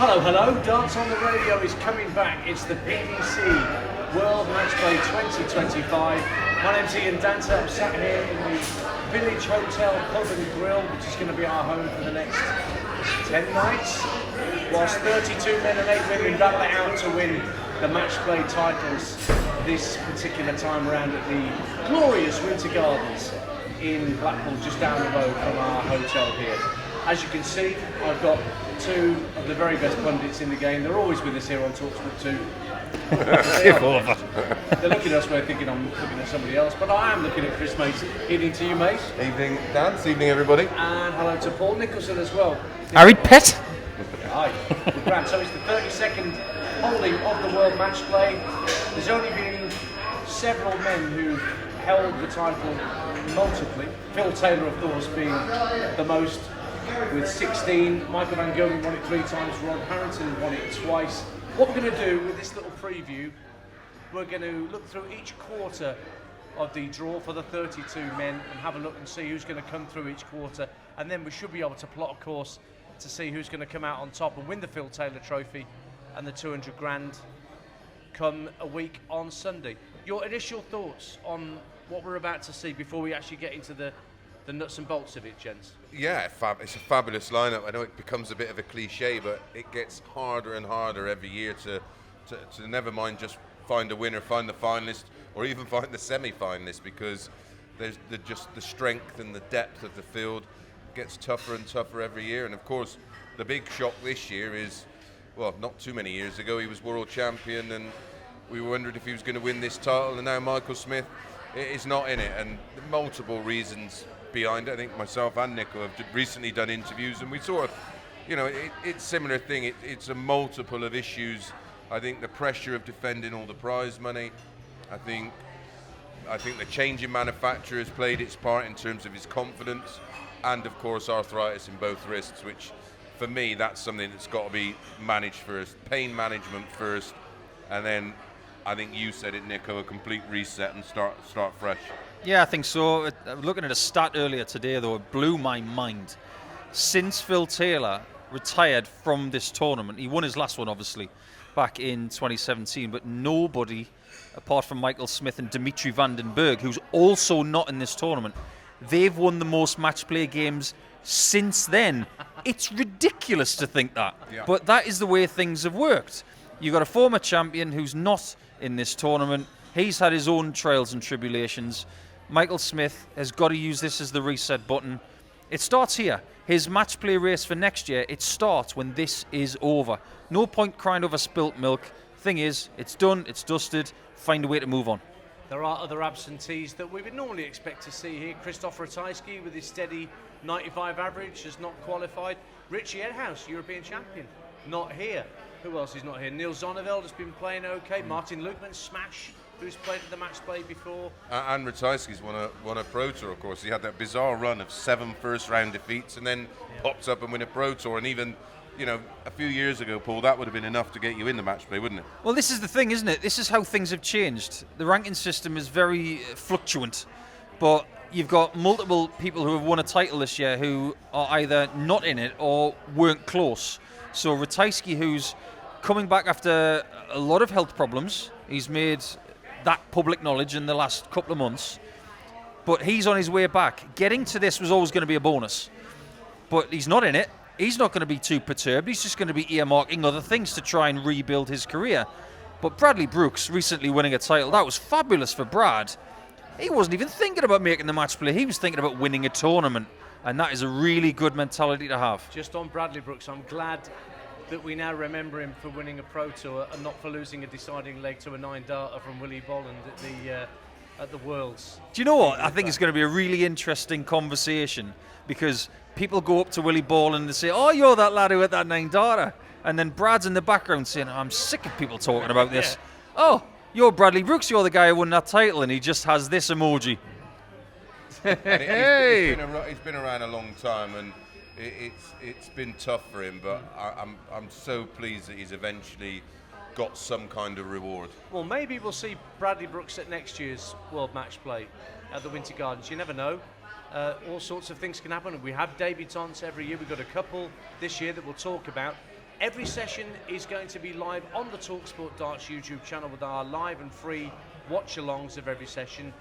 Hello, hello. Darts on the Radio is coming back. It's the BBC World Matchplay 2025. My name's Ian Danter. I'm sat here in the Village Hotel Pub and Grill, which is going to be our home for the next 10 nights, whilst 32 men and 8 women battle it out to win the Matchplay titles this particular time around at the glorious Winter Gardens in Blackpool, just down the road from our hotel here. As you can see, I've got two of the very best pundits in the game. They're always with us here on talkSPORT 2. They're looking elsewhere thinking I'm looking at somebody else, but I am looking at Chris Mason. Evening to you, mate. Evening, Dan. Evening, everybody. And hello to Paul Nicholson as well. Harry Pitt. Hi. So it's the 32nd holding of the World Matchplay. There's only been several men who've held the title multiply. Phil Taylor, of course, being the most with 16. Michael Van Gerwen won it 3 times. Rod Harrington won it twice. What we're going to do with this little preview, we're going to look through each quarter of the draw for the 32 men and have a look and see who's going to come through each quarter, and then we should be able to plot a course to see who's going to come out on top and win the Phil Taylor Trophy and the 200 grand come a week on Sunday. Your initial thoughts on what we're about to see before we actually get into the nuts and bolts of it, gents? Yeah, it's a fabulous lineup. I know it becomes a bit of a cliche, but it gets harder and harder every year to never mind just find a winner, find the finalist, or even find the semi-finalist, because there's just the strength and the depth of the field gets tougher and tougher every year. And of course, the big shock this year is, well, not too many years ago, he was world champion, and we wondered if he was going to win this title, and now Michael Smith is not in it, and multiple reasons behind it. I think myself and Nico have recently done interviews, and we sort of, it's a similar thing. It's a multiple of issues. I think the pressure of defending all the prize money. I think the change in manufacturer has played its part in terms of his confidence, and of course arthritis in both wrists, which for me that's something that's got to be managed first. Pain management first, and then I think you said it, Nico, a complete reset and start fresh. Yeah, I think so. Looking at a stat earlier today, though, it blew my mind. Since Phil Taylor retired from this tournament, he won his last one, obviously, back in 2017, but nobody, apart from Michael Smith and Dimitri van den Berg, who's also not in this tournament, they've won the most match play games since then. It's ridiculous to think that. Yeah. But that is the way things have worked. You've got a former champion who's not in this tournament. He's had his own trials and tribulations. Michael Smith has got to use this as the reset button. It starts here. His match play race for next year, it starts when this is over. No point crying over spilt milk. Thing is, it's done, it's dusted. Find a way to move on. There are other absentees that we would normally expect to see here. Christoph Ratajski with his steady 95 average has not qualified. Richie Edhouse, European champion, not here. Who else is not here? Neil Zonneveld has been playing okay. Martin Lukman, smash, who's played at the match play before. And Ratajski's won a Pro Tour, of course. He had that bizarre run of 7 first-round defeats and then pops up and win a Pro Tour. And even, a few years ago, Paul, that would have been enough to get you in the match play, wouldn't it? Well, this is the thing, isn't it? This is how things have changed. The ranking system is very fluctuant, but you've got multiple people who have won a title this year who are either not in it or weren't close. So Ratajski, who's coming back after a lot of health problems, he's made that public knowledge in the last couple of months, but he's on his way back. Getting to this was always going to be a bonus, but he's not in it. He's not going to be too perturbed. He's just going to be earmarking other things to try and rebuild his career. But Bradley Brooks recently winning a title, that was fabulous for Brad. He wasn't even thinking about making the match play. He was thinking about winning a tournament, and that is a really good mentality to have. Just on Bradley Brooks, I'm glad that we now remember him for winning a Pro Tour and not for losing a deciding leg to a 9-darter from Willie Bolland at the Worlds. Do you know what? I think it's going to be a really interesting conversation, because people go up to Willie Bolland and say, "Oh, you're that lad who had that 9-darter," and then Brad's in the background saying, "I'm sick of people talking about this." Yeah. "Oh, you're Bradley Brooks, you're the guy who won that title," and he just has this emoji. He's been around a long time, and it's been tough for him, but I'm so pleased that he's eventually got some kind of reward. Well, maybe we'll see Bradley Brooks at next year's World Matchplay at the Winter Gardens. You never know. All sorts of things can happen. We have debutants every year. We've got a couple this year that we'll talk about. Every session is going to be live on the talkSPORT Darts YouTube channel with our live and free watch-alongs of every session.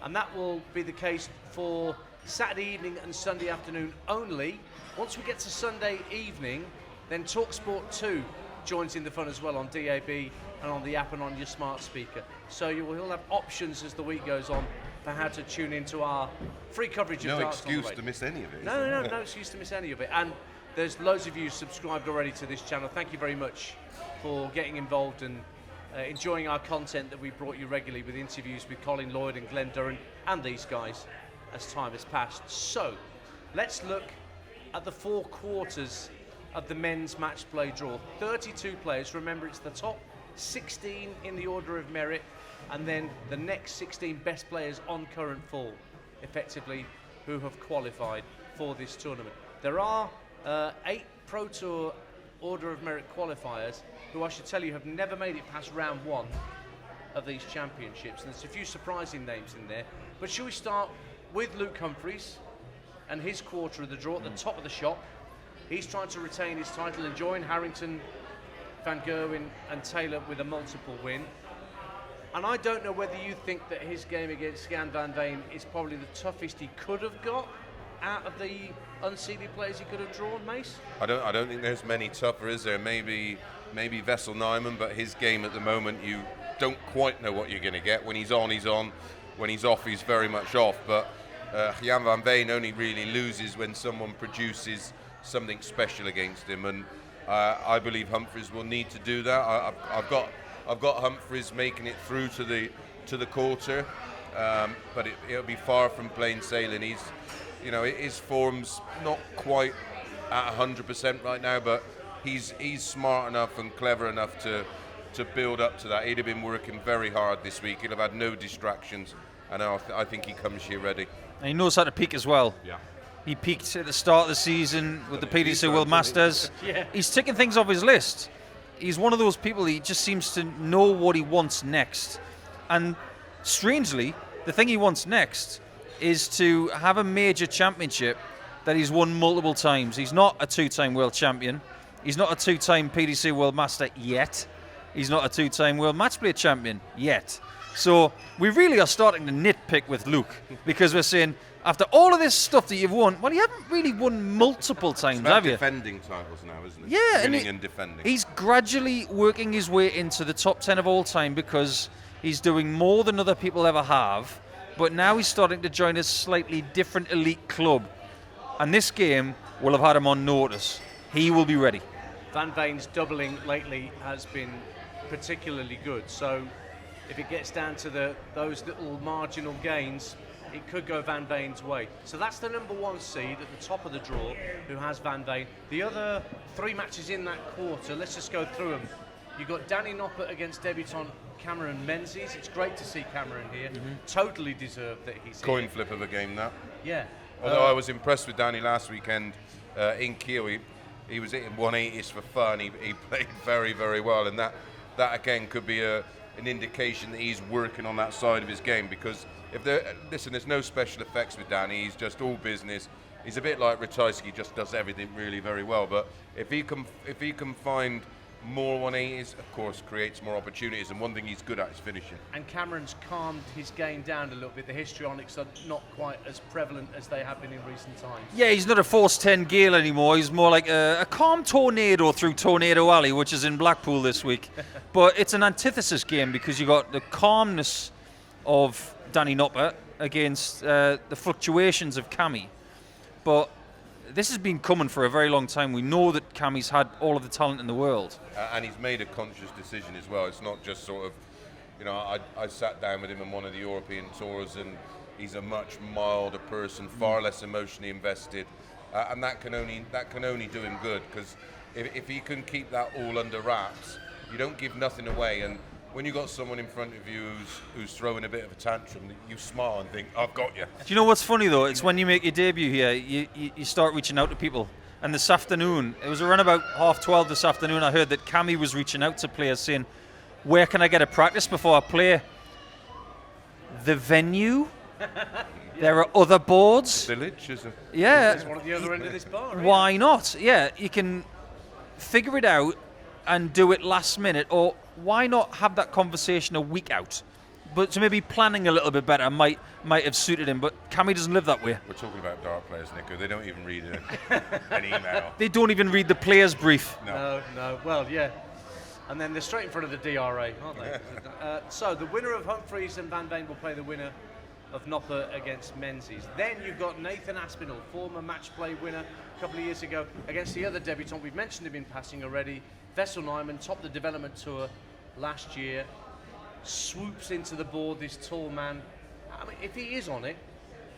And that will be the case for Saturday evening and Sunday afternoon only. Once we get to Sunday evening, then talkSPORT 2 joins in the fun as well on DAB and on the app and on your smart speaker. So you will have options as the week goes on for how to tune into our free coverage of darts. No excuse to miss any of it. No excuse to miss any of it. And there's loads of you subscribed already to this channel. Thank you very much for getting involved and enjoying our content that we brought you regularly with interviews with Colin Lloyd and Glenn Durran and these guys as time has passed. So let's look at the 4 quarters of the men's match play draw. 32 players. Remember, it's the top 16 in the order of merit, and then the next 16 best players on current form, effectively, who have qualified for this tournament. There are 8 Pro Tour order of merit qualifiers who I should tell you have never made it past round 1 of these championships, and there's a few surprising names in there. But shall we start with Luke Humphries and his quarter of the draw at the top of the shop? He's trying to retain his title and join Harrington, Van Gerwen and Taylor with a multiple win. And I don't know whether you think that his game against Scan Van Veen is probably the toughest he could have got out of the unseeded players he could have drawn, Mace? I don't think there's many tougher, is there? Maybe Vessel Nyman, but his game at the moment, you don't quite know what you're going to get. When he's on, he's on. When he's off, he's very much off. But Jan Van Veen only really loses when someone produces something special against him, and I believe Humphries will need to do that. I've got Humphries making it through to the quarter, but it'll be far from plain sailing. His form's not quite at 100% right now, but he's smart enough and clever enough to build up to that. He'd have been working very hard this week. He'll have had no distractions, and I think he comes here ready. And he knows how to peak as well. Yeah. He peaked at the start of the season with the PDC World Masters. Yeah. He's ticking things off his list. He's one of those people, he just seems to know what he wants next. And strangely, the thing he wants next is to have a major championship that he's won multiple times. He's not a 2-time world champion. He's not a 2-time PDC World Master yet. He's not a 2-time World Matchplay champion yet. So we really are starting to nitpick with Luke, because we're saying, after all of this stuff that you've won, well, you haven't really won multiple times, have you? Defending titles now, isn't it? Yeah, winning and defending. He's gradually working his way into the top 10 of all time because he's doing more than other people ever have. But now he's starting to join a slightly different elite club, and this game will have had him on notice. He will be ready. Van Veen's doubling lately has been particularly good. So if it gets down to those little marginal gains, it could go Van Veen's way. So that's the number 1 seed at the top of the draw, who has Van Veen. The other 3 matches in that quarter, let's just go through them. You've got Danny Noppert against debutant Cameron Menzies. It's great to see Cameron here. Totally deserved that he's Coin here. flip of a game, that. Yeah. Although I was impressed with Danny last weekend in Kiel. He was hitting 180s for fun. He played very, very well, and that again could be an indication that he's working on that side of his game, because there's no special effects with Danny. He's just all business. He's a bit like Ratajski, just does everything really very well. But if he can find more 180s, of course, creates more opportunities. And one thing he's good at is finishing. And Cameron's calmed his game down a little bit. The histrionics are not quite as prevalent as they have been in recent times. Yeah, he's not a force 10 gale anymore. He's more like a calm tornado through Tornado Alley, which is in Blackpool this week. But it's an antithesis game, because you got the calmness of Danny Noppert against the fluctuations of Cammy. But this has been coming for a very long time. We know that Cammy's had all of the talent in the world. And he's made a conscious decision as well. It's not just sort of, I sat down with him on one of the European tours, and he's a much milder person, far less emotionally invested, and that can only do him good, because if he can keep that all under wraps, you don't give nothing away. And when you've got someone in front of you who's throwing a bit of a tantrum, you smile and think, I've got you. Do you know what's funny, though? It's when you make your debut here, you start reaching out to people. And this afternoon, it was around about 12:30 this afternoon, I heard that Cammy was reaching out to players saying, where can I get a practice before I play? The venue? There are other boards? Village, is it? Yeah. There's one at the other end of this bar, right? Why not? Yeah, you can figure it out and do it last minute, or why not have that conversation a week out? But so maybe planning a little bit better might have suited him. But Cammy doesn't live that way. We're talking about dart players, Nico. They don't even read an email. They don't even read the player's brief. No. Well, yeah. And then they're straight in front of the DRA, aren't they? So the winner of Humphreys and Van Veen will play the winner of Nopper against Menzies. Then you've got Nathan Aspinall, former match play winner a couple of years ago, against the other debutant. We've mentioned him in passing already. Vessel Nyman topped the development tour last year. Swoops into the board, this tall man. I mean, if he is on it,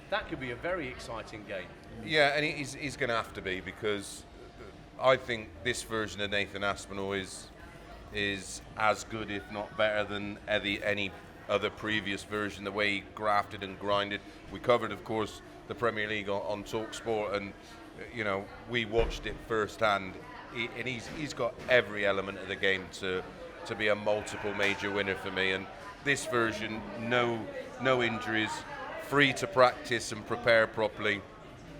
that could be a very exciting game. Yeah, and he's going to have to be, because I think this version of Nathan Aspinall is as good, if not better, than any other previous version. The way he grafted and grinded. We covered, of course, the Premier League on talkSPORT, and we watched it firsthand. And he's got every element of the game to be a multiple major winner for me. And this version, no injuries, free to practice and prepare properly.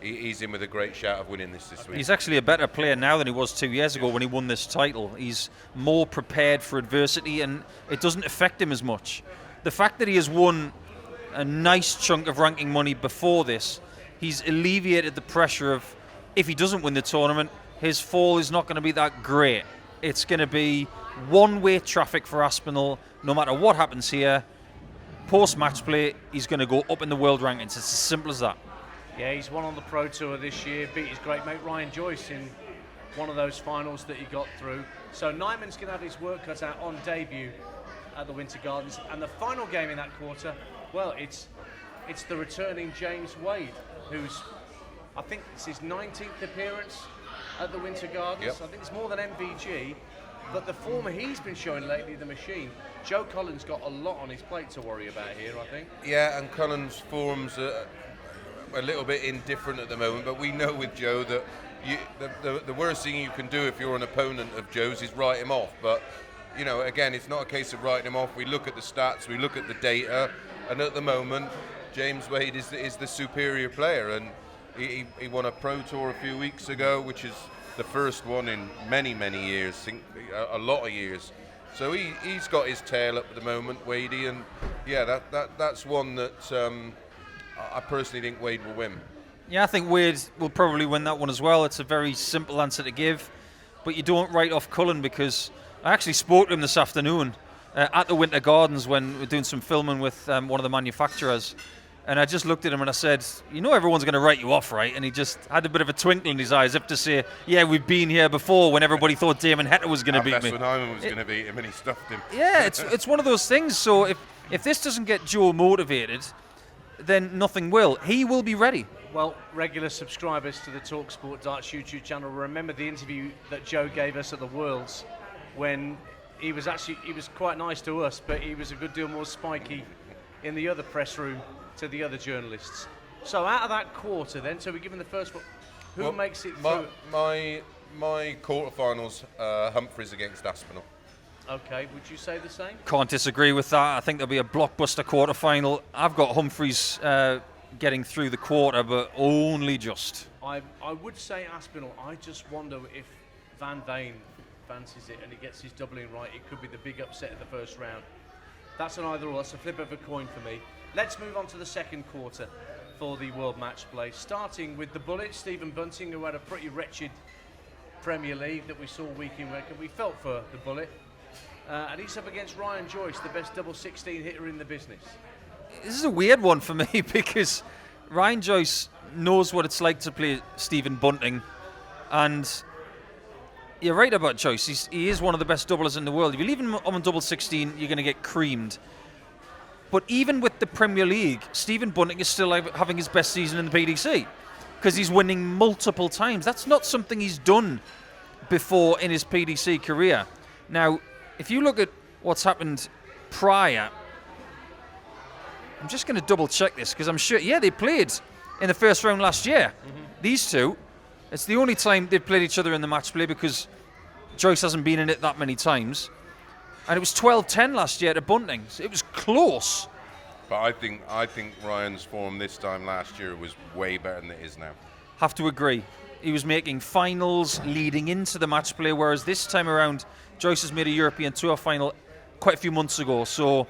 He's in with a great shout of winning this week. He's actually a better player now than he was 2 years ago when he won this title. He's more prepared for adversity, and it doesn't affect him as much. The fact that he has won a nice chunk of ranking money before this, he's alleviated the pressure of, if he doesn't win the tournament, his fall is not going to be that great. It's going to be one-way traffic for Aspinall, no matter what happens here. Post-match play, he's going to go up in the world rankings. It's as simple as that. Yeah, he's won on the Pro Tour this year, beat his great mate Ryan Joyce in one of those finals that he got through. So Nyman's going to have his work cut out on debut at the Winter Gardens. And the final game in that quarter, well, it's the returning James Wade, who's, I think it's his 19th appearance at the Winter Gardens. Yep. I think it's more than MVG. But the form he's been showing lately, the machine, Joe Collins got a lot on his plate to worry about here, I think. Yeah, and Collins' form's a little bit indifferent at the moment, but we know with Joe that the worst thing you can do if you're an opponent of Joe's is write him off. But, again, it's not a case of writing him off. We look at the stats, we look at the data, and at the moment, James Wade is the superior player. And he won a Pro Tour a few weeks ago, which is the first one in many, many years, a lot of years. So he's got his tail up at the moment, Wadey, and yeah, that's one that I personally think Wade will win. Yeah, I think Wade will probably win that one as well. It's a very simple answer to give, but you don't write off Cullen, because I actually spoke to him this afternoon at the Winter Gardens when we're doing some filming with one of the manufacturers. And I just looked at him and I said, everyone's going to write you off, right? And he just had a bit of a twinkle in his eyes, as if to say, yeah, we've been here before when everybody thought Damon Heta was going to beat me. That's when Hyman was going to beat him, and he stuffed him. Yeah, it's one of those things. So if this doesn't get Joe motivated, then nothing will. He will be ready. Well, regular subscribers to the talkSPORT Darts YouTube channel remember the interview that Joe gave us at the Worlds, when he was quite nice to us, but he was a good deal more spiky in the other press room to the other journalists. So out of that quarter then, so we're given the first one, who makes it through? My quarterfinals, Humphreys against Aspinall. Okay, would you say the same? Can't disagree with that. I think there'll be a blockbuster quarterfinal. I've got Humphreys getting through the quarter, but only just. I would say Aspinall. I just wonder if Van Veen fancies it and he gets his doubling right. It could be the big upset of the first round. That's an either or. That's a flip of a coin for me. Let's move on to the second quarter for the World Matchplay, starting with the Bullet, Stephen Bunting, who had a pretty wretched Premier League that we saw week in week, and we felt for the Bullet. And he's up against Ryan Joyce, the best double 16 hitter in the business. This is a weird one for me, because Ryan Joyce knows what it's like to play Stephen Bunting, and you're right about Joyce. He is one of the best doublers in the world. If you leave him on double 16, you're going to get creamed. But even with the Premier League, Stephen Bunting is still having his best season in the PDC, because he's winning multiple times. That's not something he's done before in his PDC career. Now, if you look at what's happened prior, I'm just going to double check this, because I'm sure, they played in the first round last year. Mm-hmm. These two, it's the only time they've played each other in the match play, because Joyce hasn't been in it that many times. And it was 12-10 last year to Bunting. So it was close. But I think Ryan's form this time last year was way better than it is now. Have to agree. He was making finals leading into the match play, whereas this time around, Joyce has made a European Tour final quite a few months ago, so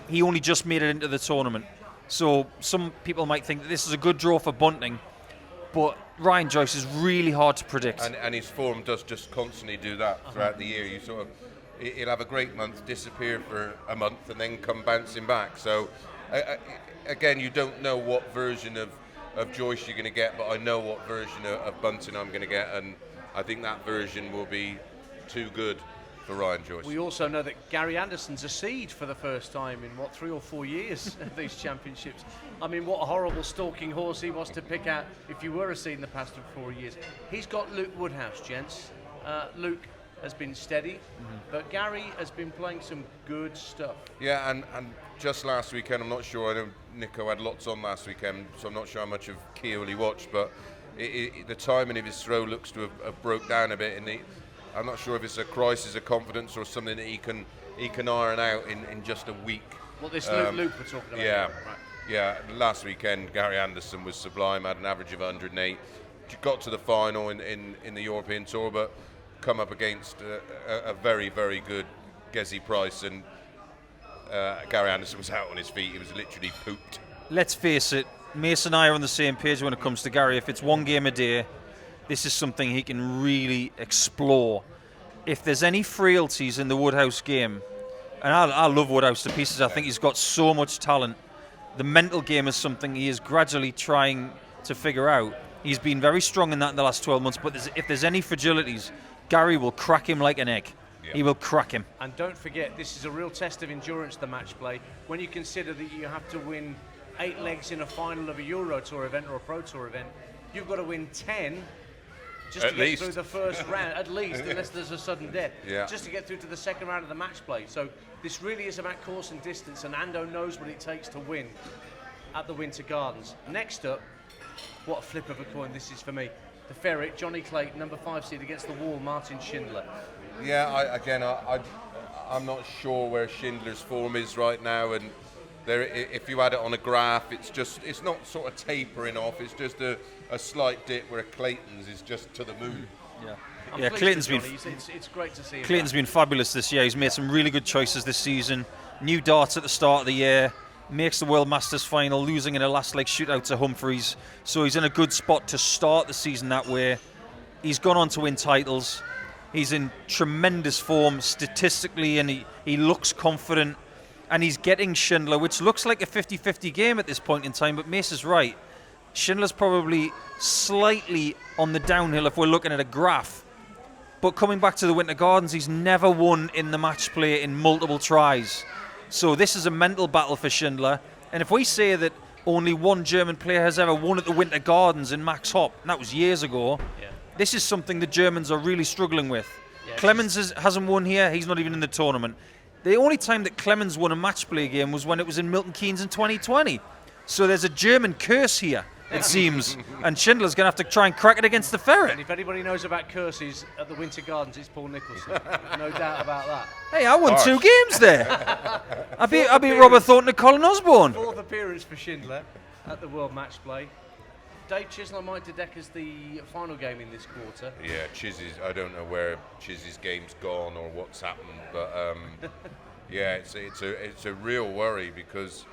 he only just made it into the tournament. So some people might think that this is a good draw for Bunting, but Ryan Joyce is really hard to predict. And his form does just constantly do that throughout the year. You sort of, he'll have a great month, disappear for a month, and then come bouncing back. So again, you don't know what version of Joyce you're going to get, but I know what version of Bunting I'm going to get, and I think that version will be too good for Ryan Joyce. We also know that Gary Anderson's a seed for the first time in, 3 or 4 years of these championships. I mean, what a horrible stalking horse he was to pick out if you were a seed in the past 4 years. He's got Luke Woodhouse, gents. Luke has been steady, but Gary has been playing some good stuff. Yeah, and just last weekend, I'm not sure, I know Nico had lots on last weekend, so I'm not sure how much of Kiel he watched, but the timing of his throw looks to have broke down a bit, and I'm not sure if it's a crisis of confidence or something that he can iron out in just a week. What this Luke we're talking about? Yeah, right. yeah. Last weekend, Gary Anderson was sublime, had an average of 108, got to the final in the European Tour, but come up against a very, very good Gezi Price, and Gary Anderson was out on his feet. He was literally pooped. Let's face it, Mason and I are on the same page when it comes to Gary. If it's one game a day, this is something he can really explore. If there's any frailties in the Woodhouse game, and I love Woodhouse to pieces, I think he's got so much talent. The mental game is something he is gradually trying to figure out. He's been very strong in that in the last 12 months, but if there's any fragilities, Gary will crack him like an egg. Yeah. He will crack him. And don't forget, this is a real test of endurance, the match play. When you consider that you have to win 8 legs in a final of a Euro Tour event or a Pro Tour event, you've got to win 10 just to get through the first round, at least, unless there's a sudden death, just to get through to the second round of the match play. So this really is about course and distance, and Ando knows what it takes to win at the Winter Gardens. Next up, what a flip of a coin this is for me. The Ferret, Johnny Clayton, number 5 seed against the wall, Martin Schindler. Yeah, I'm not sure where Schindler's form is right now, and if you had it on a graph, it's not sort of tapering off. It's just a slight dip where Clayton's is just to the moon. Yeah, Clayton's been. It's great to see him. Clayton's been fabulous this year. He's made some really good choices this season. New darts at the start of the year. Makes the World Masters final, losing in a last leg shootout to Humphreys. So he's in a good spot to start the season that way. He's gone on to win titles. He's in tremendous form statistically, and he looks confident. And he's getting Schindler, which looks like a 50-50 game at this point in time, but Mace is right. Schindler's probably slightly on the downhill if we're looking at a graph. But coming back to the Winter Gardens, he's never won in the match play in multiple tries. So this is a mental battle for Schindler. And if we say that only one German player has ever won at the Winter Gardens in Max Hopp, and that was years ago, this is something the Germans are really struggling with. Clemens hasn't won here. He's not even in the tournament. The only time that Clemens won a match play game was when it was in Milton Keynes in 2020. So there's a German curse here, it seems. And Schindler's going to have to try and crack it against the Ferret. And if anybody knows about curses at the Winter Gardens, it's Paul Nicholson. No doubt about that. Hey, I won 2 games there. I beat Robert Thornton and Colin Osborne. 4th appearance for Schindler at the World Matchplay. Dave Chisholm might deck as the final game in this quarter. Yeah, I don't know where Chizzy's game's gone or what's happened, but yeah, it's a real worry because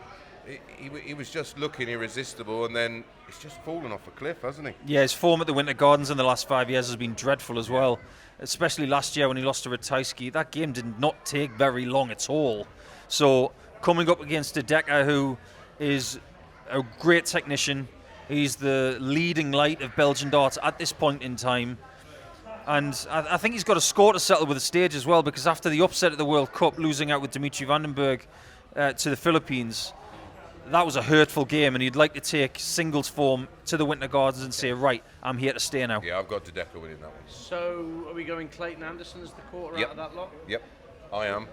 he was just looking irresistible, and then he's just fallen off a cliff, hasn't he? Yeah, his form at the Winter Gardens in the last 5 years has been dreadful as well, especially last year when he lost to Ratajski. That game did not take very long at all. So coming up against a Decker who is a great technician, he's the leading light of Belgian darts at this point in time. And I think he's got a score to settle with the stage as well, because after the upset at the World Cup, losing out with Dimitri Vandenberg to the Philippines, that was a hurtful game, and he'd like to take singles form to the Winter Gardens and say, right, I'm here to stay now. Yeah, I've got Dedeker winning that one. So are we going Clayton Anderson as the quarter out of that lot? Yep, I am.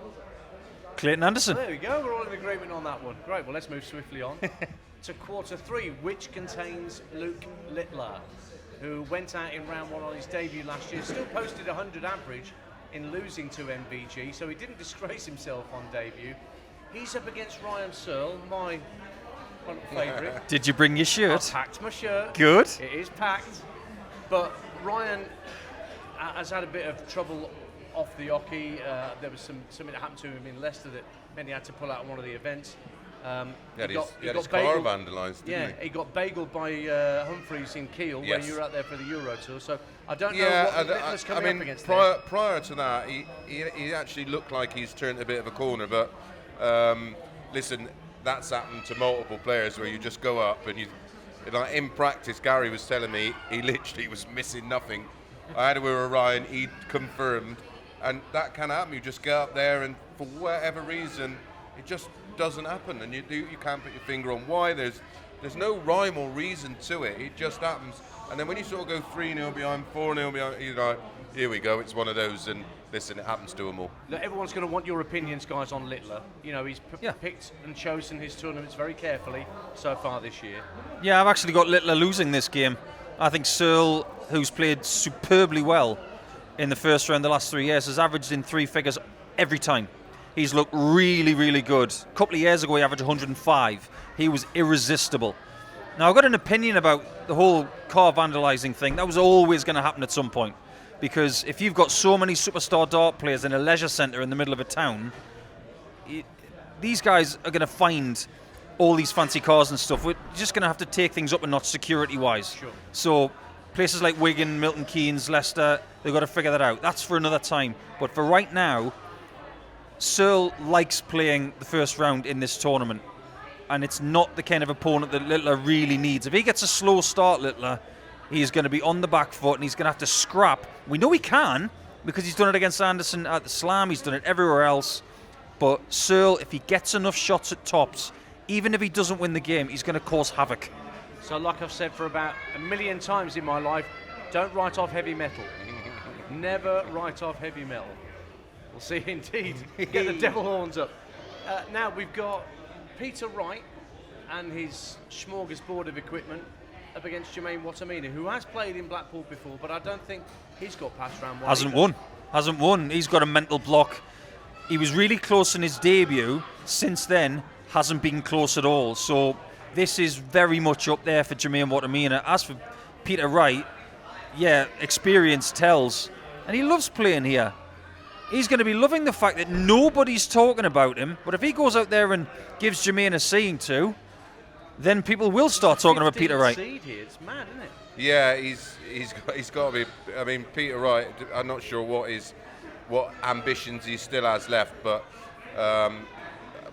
Clayton Anderson. There we go, we're all in agreement on that one. Great, well, let's move swiftly on to quarter 3, which contains Luke Littler, who went out in round 1 on his debut last year, still posted 100 average in losing to MVG, so he didn't disgrace himself on debut. He's up against Ryan Searle, my favourite. Did you bring your shirt? I packed my shirt. Good. It is packed. But Ryan has had a bit of trouble off the hockey. There was something that happened to him in Leicester that meant he had to pull out one of the events. He had his car vandalised, didn't he got bageled by Humphreys in Kiel when you were out there for the Euro Tour. So I don't know what Littler's coming up against prior to that, he actually looked like he's turned a bit of a corner. But listen, that's happened to multiple players where you just go up and you. Like in practice, Gary was telling me he literally was missing nothing. I had it with Ryan, he confirmed, and that can happen. You just get up there, and for whatever reason, it just doesn't happen, and you can't put your finger on why. There's no rhyme or reason to it. It just happens, and then when you sort of go 3-0 behind, 4-0 behind, you're like, here we go. It's one of those, and listen, it happens to them all. Look, everyone's going to want your opinions, guys, on Littler. You know, he's picked and chosen his tournaments very carefully so far this year. Yeah, I've actually got Littler losing this game. I think Searle, who's played superbly well in the first round the last 3 years, has averaged in 3 figures every time. He's looked really, really good. A couple of years ago, he averaged 105. He was irresistible. Now, I've got an opinion about the whole car vandalising thing. That was always going to happen at some point. Because if you've got so many superstar dart players in a leisure centre in the middle of a town, these guys are going to find all these fancy cars and stuff. We're just going to have to take things up a notch security-wise. Sure. So places like Wigan, Milton Keynes, Leicester, they've got to figure that out. That's for another time. But for right now, Searle likes playing the first round in this tournament. And it's not the kind of opponent that Littler really needs. If he gets a slow start, Littler, he's going to be on the back foot and he's going to have to scrap. We know he can because he's done it against Anderson at the Slam. He's done it everywhere else. But Searle, if he gets enough shots at tops, even if he doesn't win the game, he's going to cause havoc. So like I've said for about a million times in my life, don't write off heavy metal. Never write off heavy metal. We'll see indeed. Get the devil horns up. Now we've got Peter Wright and his smorgasbord of equipment up against Jermaine Wattimena, who has played in Blackpool before, but I don't think he's got past round one. Hasn't won. He's got a mental block. He was really close in his debut. Since then, hasn't been close at all. So this is very much up there for Jermaine Wattimena. As for Peter Wright, yeah, experience tells. And he loves playing here. He's going to be loving the fact that nobody's talking about him. But if he goes out there and gives Jermaine a seeing to, then people will start talking about Peter Wright. Seed here. It's mad, isn't it? Yeah, he's got to be. I mean, Peter Wright. I'm not sure what ambitions he still has left, but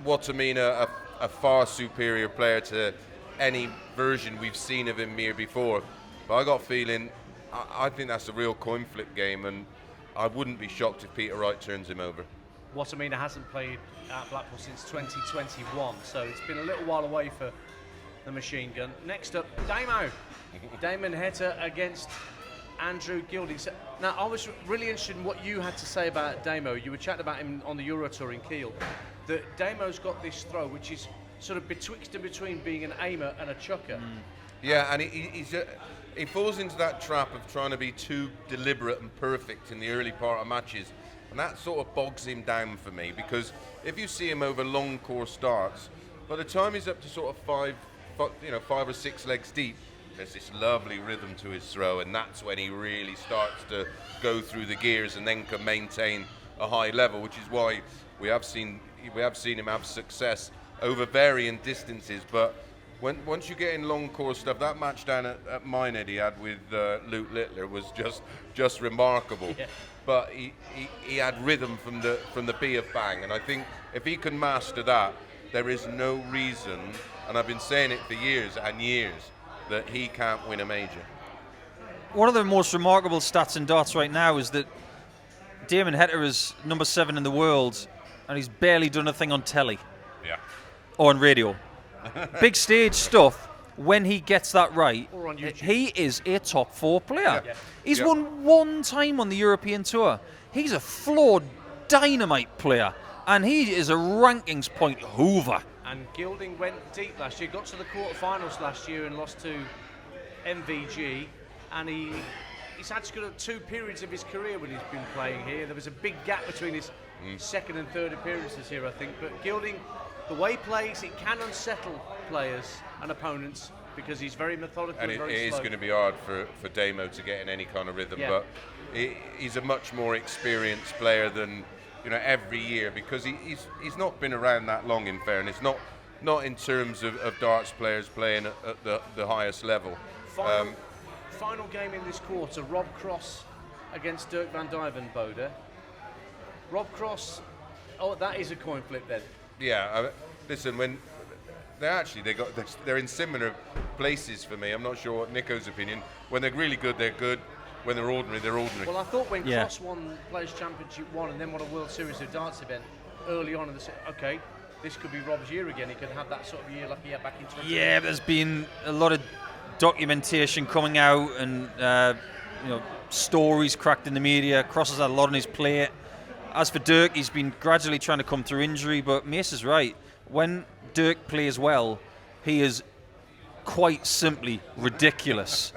Wattimena, a far superior player to any version we've seen of him here before. But I got a feeling. I think that's a real coin flip game, and I wouldn't be shocked if Peter Wright turns him over. Wattimena hasn't played at Blackpool since 2021, so it's been a little while away for the machine gun. Next up, Damon Heta against Andrew Gilding. So, now, I was really interested in what you had to say about Damo. You were chatting about him on the Euro Tour in Kiel. That Damo's got this throw, which is sort of betwixt and between being an aimer and a chucker. Yeah, and he falls into that trap of trying to be too deliberate and perfect in the early part of matches. And that sort of bogs him down for me, because if you see him over long course starts, by the time he's up to sort of 5 or 6 legs deep, there's this lovely rhythm to his throw, and that's when he really starts to go through the gears and then can maintain a high level, which is why we have seen him have success over varying distances. But once you get in long course stuff, that match down at Minehead he had with Luke Littler was just remarkable. Yeah. But he had rhythm from the B of bang, and I think if he can master that, there is no reason, and I've been saying it for years and years, that he can't win a major. One of the most remarkable stats in darts right now is that Damon Heta is number 7 in the world, and he's barely done a thing on telly. Yeah. Or on radio. Big stage stuff. When he gets that right, or on YouTube. He is a top 4 player. Yeah. He's won 1 time on the European Tour. He's a flawed dynamite player, and he is a rankings point hoover. And Gilding went deep last year, got to the quarterfinals last year and lost to MVG. And he's had sort of 2 periods of his career when he's been playing here. There was a big gap between his second and third appearances here, I think. But Gilding, the way he plays, it can unsettle players and opponents because he's very methodical and and it very is slow. going to be hard for Damo to get in any kind of rhythm. Yeah. But he's a much more experienced player than every year, because he's not been around that long. In fairness, not in terms of darts players playing at the highest level. Final game in this quarter: Rob Cross against Dirk van Duijvenbode. Rob Cross. Oh, that is a coin flip then. Yeah, listen, when they're in similar places for me. I'm not sure what Nico's opinion. When they're really good, they're good. When they're ordinary, they're ordinary. Well, I thought when Cross won Players Championship 1 and then won a World Series of Darts event early on in the okay, this could be Rob's year again. He could have that sort of year like he had back in 20. Yeah, there's been a lot of documentation coming out and stories cracked in the media. Cross has had a lot on his plate. As for Dirk, he's been gradually trying to come through injury, but Mace is right. When Dirk plays well, he is quite simply ridiculous.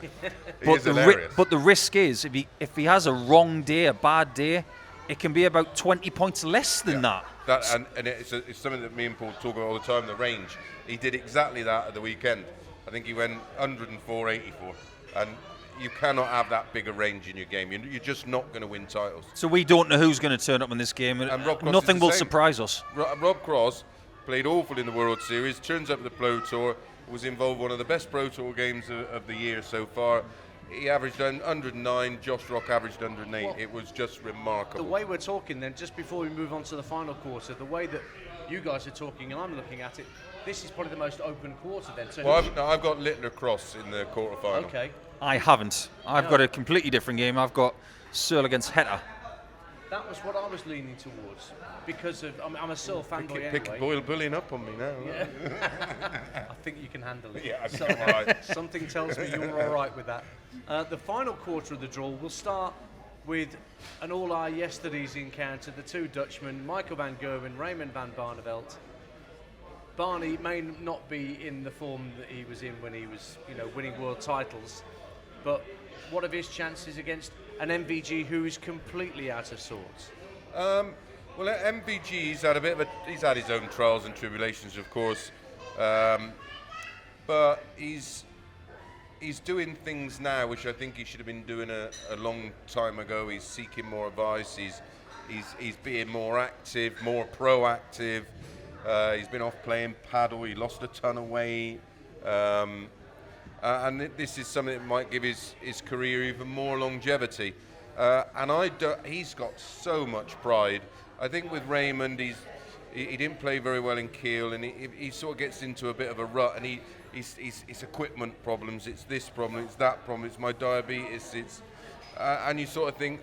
But the risk is, if he has a wrong day, a bad day, it can be about 20 points less than that. And it's something that me and Paul talk about all the time, the range. He did exactly that at the weekend. I think he went 104, 84. And you cannot have that big a range in your game. You're just not going to win titles. So we don't know who's going to turn up in this game. And Rob Cross nothing is the will same. surprise us. Rob Cross played awful in the World Series, turns up at the Pro Tour, was involved in one of the best Pro Tour games of the year so far. He averaged 109, Josh Rock averaged 108. Well, it was just remarkable. The way we're talking then, just before we move on to the final quarter, the way that you guys are talking and I'm looking at it, this is probably the most open quarter then. So well, I've got Littler Cross in the quarterfinal. Okay. I haven't. I've got a completely different game. I've got Searle against Heta. That was what I was leaning towards because of I'm a Searle fanboy anyway. Boyle bullying up on me now. Yeah. I think you can handle it. Yeah, So, something tells me you're all right with that. The final quarter of the draw will start with an all our yesterday's encounter, the two Dutchmen, Michael van Gerwen, Raymond van Barneveld. Barney may not be in the form that he was in when he was, winning world titles, but what are his chances against an MVG who is completely out of sorts? Well, MVG, he's had his own trials and tribulations, of course, but he's doing things now which I think he should have been doing a long time ago. He's seeking more advice. He's being more active, more proactive. He's been off playing paddle. He lost a ton of weight. And this is something that might give his career even more longevity. He's got so much pride. I think with Raymond, he didn't play very well in Kiel, and he sort of gets into a bit of a rut, and it's equipment problems, it's this problem, it's that problem, it's my diabetes, and you sort of think,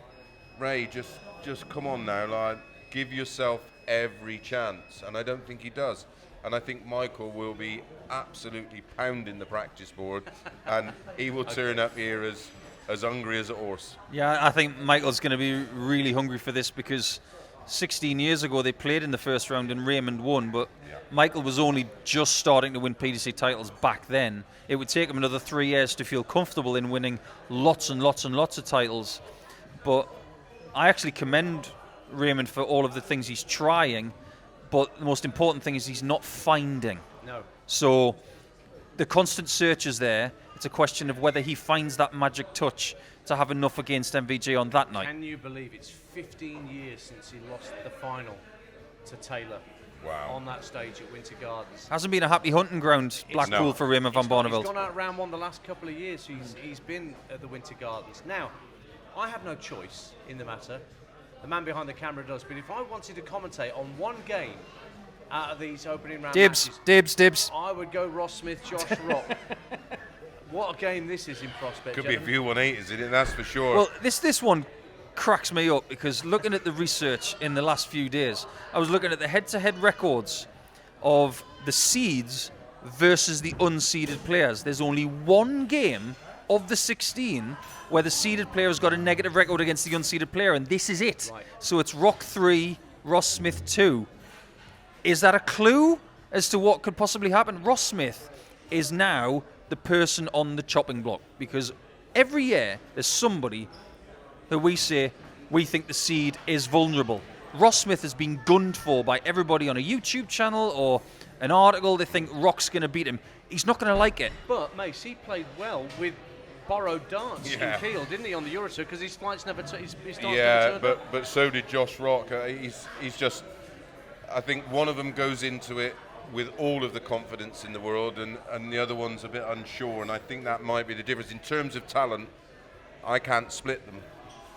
Ray, just come on now, like, give yourself every chance, and I don't think he does. And I think Michael will be absolutely pounding the practice board, and he will turn up here as hungry as a horse. Yeah, I think Michael's going to be really hungry for this because 16 years ago they played in the first round and Raymond won, but Michael was only just starting to win PDC titles back then. It would take him another 3 years to feel comfortable in winning lots and lots and lots of titles. But I actually commend Raymond for all of the things he's trying, but the most important thing is he's not finding. No. So the constant search is there. It's a question of whether he finds that magic touch to have enough against MVG on that night. Can you believe it's 15 years since he lost the final to Taylor? Wow. On that stage at Winter Gardens. Hasn't been a happy hunting ground, Blackpool, for Raymond van Barneveld. He's gone out round one the last couple of years. He's been at the Winter Gardens. Now, I have no choice in the matter. The man behind the camera does. But if I wanted to commentate on one game out of these opening round matches, Dibs. I would go Ross Smith, Josh Rock. What a game this is in prospect. Could be a few 180s in it, that's for sure. Well, this one cracks me up because looking at the research in the last few days, I was looking at the head-to-head records of the seeds versus the unseeded players. There's only one game of the 16 where the seeded player has got a negative record against the unseeded player, and this is it. Right. So it's Rock 3, Ross Smith 2. Is that a clue as to what could possibly happen? Ross Smith is now the person on the chopping block because every year there's somebody who we say we think the seed is vulnerable. Ross Smith has been gunned for by everybody on a YouTube channel or an article. They think Rock's going to beat him. He's not going to like it. But, Mace, he played well with borrowed darts in Kiel, didn't he, on the Euro Tour? Because his flights never, his darts never turned up. but so did Josh Rock. He's just, I think one of them goes into it with all of the confidence in the world, and the other one's a bit unsure, and I think that might be the difference. In terms of talent, I can't split them.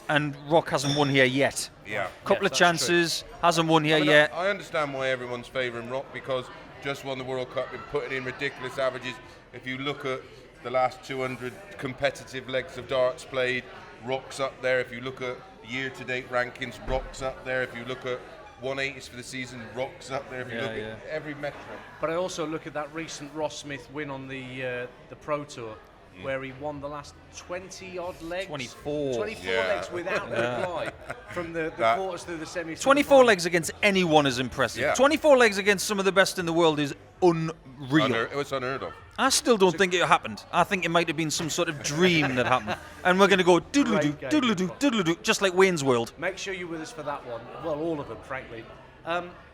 And Rock hasn't won here yet. Yeah. Couple of chances, hasn't won here yet. I understand why everyone's favouring Rock, because just won the World Cup and putting in ridiculous averages. If you look at the last 200 competitive legs of darts played, Rock's up there. If you look at year-to-date rankings, Rock's up there. If you look at 180s for the season, Rock's up there. If you look at every metric. But I also look at that recent Ross Smith win on the Pro Tour, where he won the last 20-odd legs. 24. 24 legs without reply from the quarters through the semis. 24 legs against anyone is impressive. Yeah. 24 legs against some of the best in the world is unreal. It was unheard of. I still don't think it happened. I think it might have been some sort of dream that happened. And we're going to go doodle-doo, doodle-doo, doodle-doo, just like Wayne's World. Make sure you're with us for that one. Well, all of them, frankly.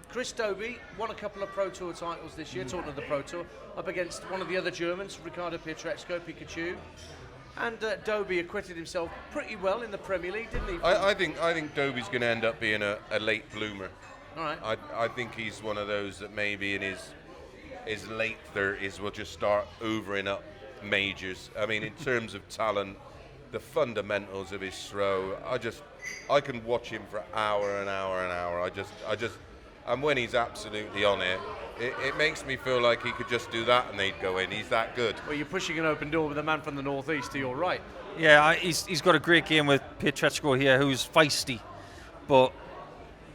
Chris Dobey won a couple of Pro Tour titles this year, talking of the Pro Tour, up against one of the other Germans, Ricardo Pietreczko, Pikachu. And Dobey acquitted himself pretty well in the Premier League, didn't he? I think Dobey's going to end up being a late bloomer. All right. I think he's one of those that maybe in his late 30s will just start overing up majors. I mean, in terms of talent, the fundamentals of his throw, I can watch him for hour and hour and hour. And when he's absolutely on it makes me feel like he could just do that and they'd go in. He's that good. Well, you're pushing an open door with a man from the northeast to your right. Yeah, he's got a great game with Pietreczko here, who's feisty. But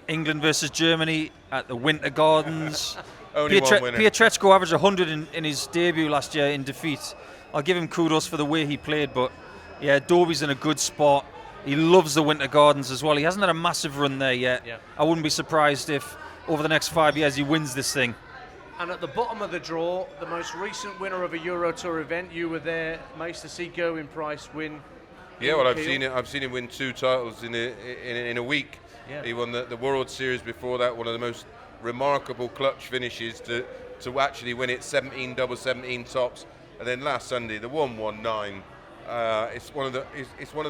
England versus Germany at the Winter Gardens. Only one winner. Pietreczko averaged 100 in his debut last year in defeat. I'll give him kudos for the way he played, but yeah, Dobey's in a good spot. He loves the Winter Gardens as well. He hasn't had a massive run there yet. Yeah. I wouldn't be surprised if over the next 5 years he wins this thing. And at the bottom of the draw, the most recent winner of a Euro Tour event, you were there, Mace, to see Gerwyn Price win. Yeah, well, I've seen him win 2 titles in a week. Yeah. He won the World Series before that, one of the most remarkable clutch finishes to actually win it 17 double 17 tops, and then last Sunday the 119. It's one of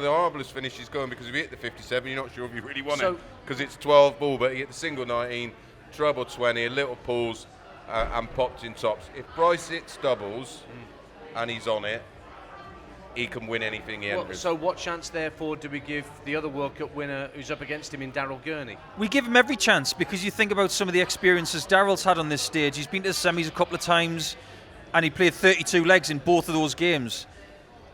the marvellous finishes going, because if you hit the 57, you're not sure if you really won it, because it's 12 ball, but he hit the single 19, treble 20, a little pulls, and popped in tops. If Bryce hits doubles and he's on it, he can win anything he enters. So what chance, therefore, do we give the other World Cup winner who's up against him in Daryl Gurney? We give him every chance, because you think about some of the experiences Daryl's had on this stage. He's been to the semis a couple of times, and he played 32 legs in both of those games.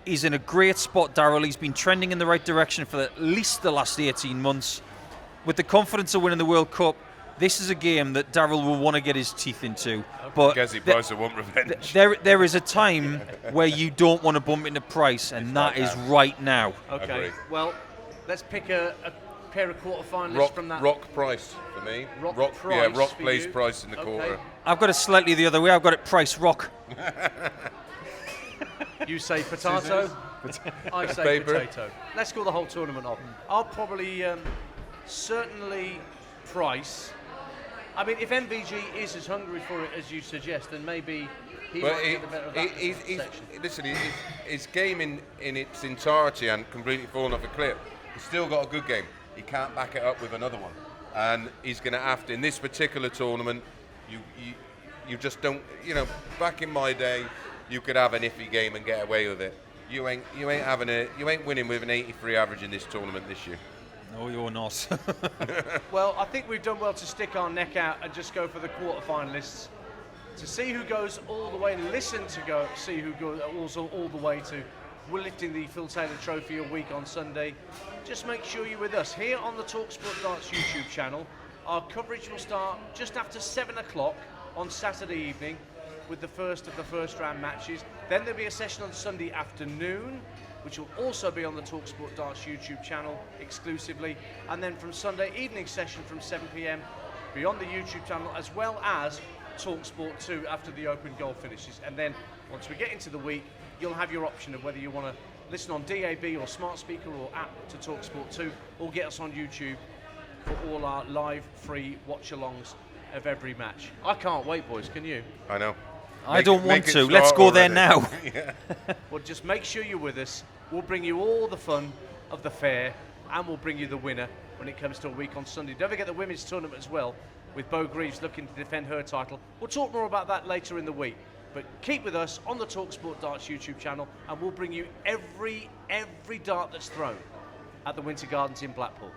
He's in a great spot, Daryl. He's been trending in the right direction for at least the last 18 months. With the confidence of winning the World Cup, this is a game that Daryl will want to get his teeth into. But Price will want revenge. There is a time where you don't want to bump into Price, and that is right now. Okay, well, let's pick a pair of quarterfinalists from that. Rock Price for me. Rock Price. Yeah, Rock plays Price in the quarter. I've got it slightly the other way. I've got it Price Rock. You say potato, I say potato. Let's call the whole tournament off. I'll probably, certainly Price. I mean, if MVG is as hungry for it as you suggest, then maybe he might get the better of that section. Listen, his game in its entirety and completely fallen off a cliff. He's still got a good game. He can't back it up with another one. And he's going to have to, in this particular tournament, you just don't, back in my day, you could have an iffy game and get away with it. You ain't winning with an 83 average in this tournament this year. No, you're not. Well, I think we've done well to stick our neck out and just go for the quarterfinalists to see who goes all the way, and listen to see who goes also all the way to lifting the Phil Taylor Trophy a week on Sunday. Just make sure you're with us here on the talkSPORT Darts YouTube channel. Our coverage will start just after 7 o'clock on Saturday evening with the first of the first round matches. Then there'll be a session on Sunday afternoon, which will also be on the talkSPORT Darts YouTube channel exclusively. And then from Sunday, evening session from 7 p.m. be on the YouTube channel, as well as talkSPORT 2 after the Open Goal finishes. And then once we get into the week, you'll have your option of whether you want to listen on DAB or smart speaker or app to talkSPORT 2, or get us on YouTube for all our live free watch-alongs of every match. I can't wait, boys, can you? I know. I don't want to. Let's go there now. Yeah. Well, just make sure you're with us. We'll bring you all the fun of the fair, and we'll bring you the winner when it comes to a week on Sunday. Don't forget the women's tournament as well, with Bo Greaves looking to defend her title. We'll talk more about that later in the week. But keep with us on the talkSPORT Darts YouTube channel, and we'll bring you every dart that's thrown at the Winter Gardens in Blackpool.